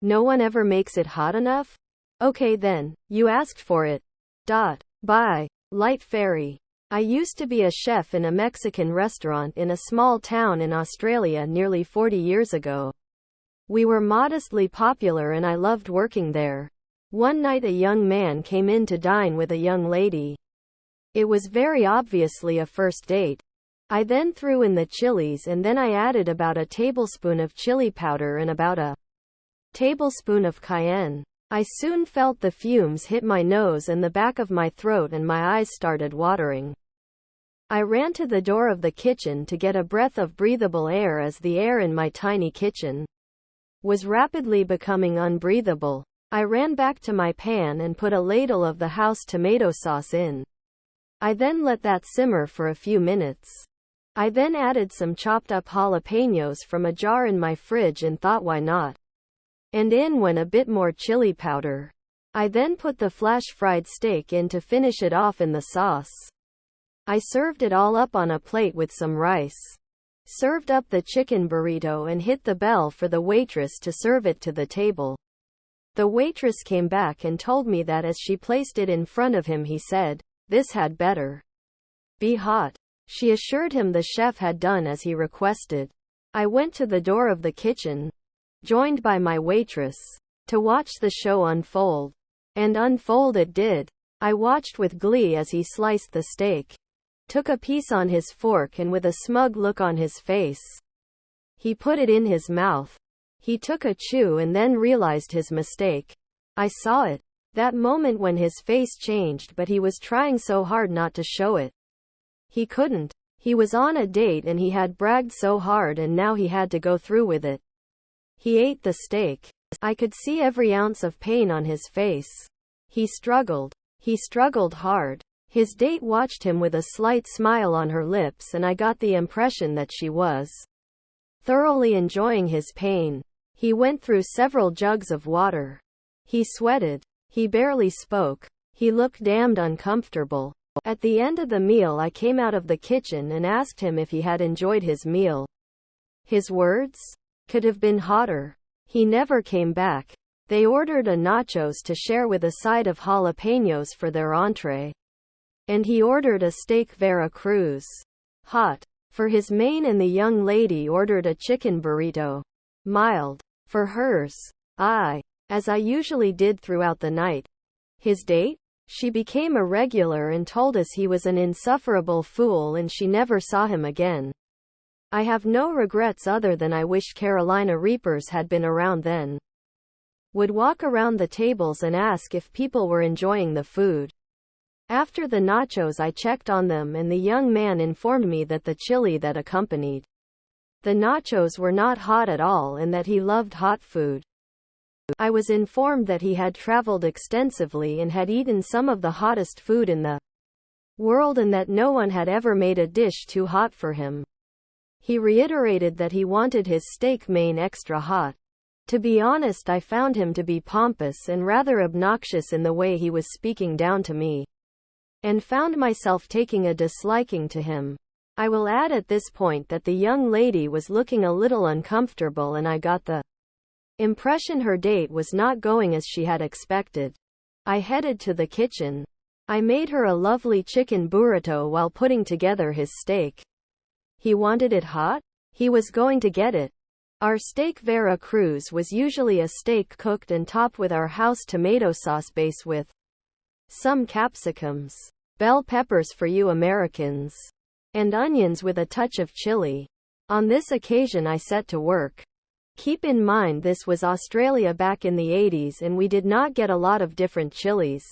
No one ever makes it hot enough? Okay then, you asked for it. Bye. Lightfairy. I used to be a chef in a Mexican restaurant in a small town in Australia nearly 40 years ago. We were modestly popular and I loved working there. One night a young man came in to dine with a young lady. It was very obviously a first date. I then threw in the chilies and then I added about a tablespoon of chili powder and about a tablespoon of cayenne. I soon felt the fumes hit my nose and the back of my throat and my eyes started watering. I ran to the door of the kitchen to get a breath of breathable air as the air in my tiny kitchen was rapidly becoming unbreathable. I ran back to my pan and put a ladle of the house tomato sauce in. I then let that simmer for a few minutes. I then added some chopped up jalapenos from a jar in my fridge and thought why not? And in went a bit more chili powder. I then put the flash fried steak in to finish it off in the sauce. I served it all up on a plate with some rice. Served up the chicken burrito and hit the bell for the waitress to serve it to the table. The waitress came back and told me that as she placed it in front of him he said, "This had better be hot." She assured him the chef had done as he requested. I went to the door of the kitchen, joined by my waitress, to watch the show unfold. And unfold it did. I watched with glee as he sliced the steak, took a piece on his fork and with a smug look on his face, he put it in his mouth. He took a chew and then realized his mistake. I saw it. That moment when his face changed, but he was trying so hard not to show it. He couldn't. He was on a date and he had bragged so hard and now he had to go through with it. He ate the steak. I could see every ounce of pain on his face. He struggled. He struggled hard. His date watched him with a slight smile on her lips and I got the impression that she was thoroughly enjoying his pain. He went through several jugs of water. He sweated. He barely spoke. He looked damned uncomfortable. At the end of the meal I came out of the kitchen and asked him if he had enjoyed his meal. His words could have been hotter. He never came back. They ordered a nachos to share with a side of jalapenos for their entree. And he ordered a steak Veracruz, hot, for his main and the young lady ordered a chicken burrito, mild, for hers. As I usually did throughout the night. His date? She became a regular and told us he was an insufferable fool and she never saw him again. I have no regrets other than I wish Carolina Reapers had been around then. Would walk around the tables and ask if people were enjoying the food. After the nachos I checked on them and the young man informed me that the chili that accompanied the nachos were not hot at all and that he loved hot food. I was informed that he had traveled extensively and had eaten some of the hottest food in the world and that no one had ever made a dish too hot for him. He reiterated that he wanted his steak main extra hot. To be honest, I found him to be pompous and rather obnoxious in the way he was speaking down to me, and found myself taking a disliking to him. I will add at this point that the young lady was looking a little uncomfortable and I got the impression her date was not going as she had expected. I headed to the kitchen. I made her a lovely chicken burrito while putting together his steak. He wanted it hot? He was going to get it. Our steak Veracruz was usually a steak cooked and topped with our house tomato sauce base with some capsicums, bell peppers for you Americans, and onions with a touch of chili. On this occasion I set to work. Keep in mind this was Australia back in the 80s and we did not get a lot of different chilies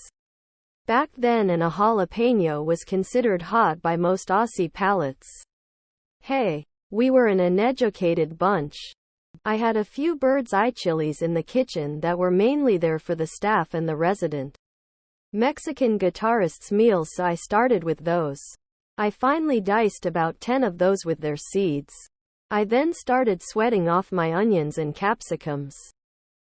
back then and a jalapeno was considered hot by most Aussie palates. Hey, we were an uneducated bunch. I had a few bird's eye chilies in the kitchen that were mainly there for the staff and the resident Mexican guitarist's meals, so I started with those. I finally diced about 10 of those with their seeds. I then started sweating off my onions and capsicums.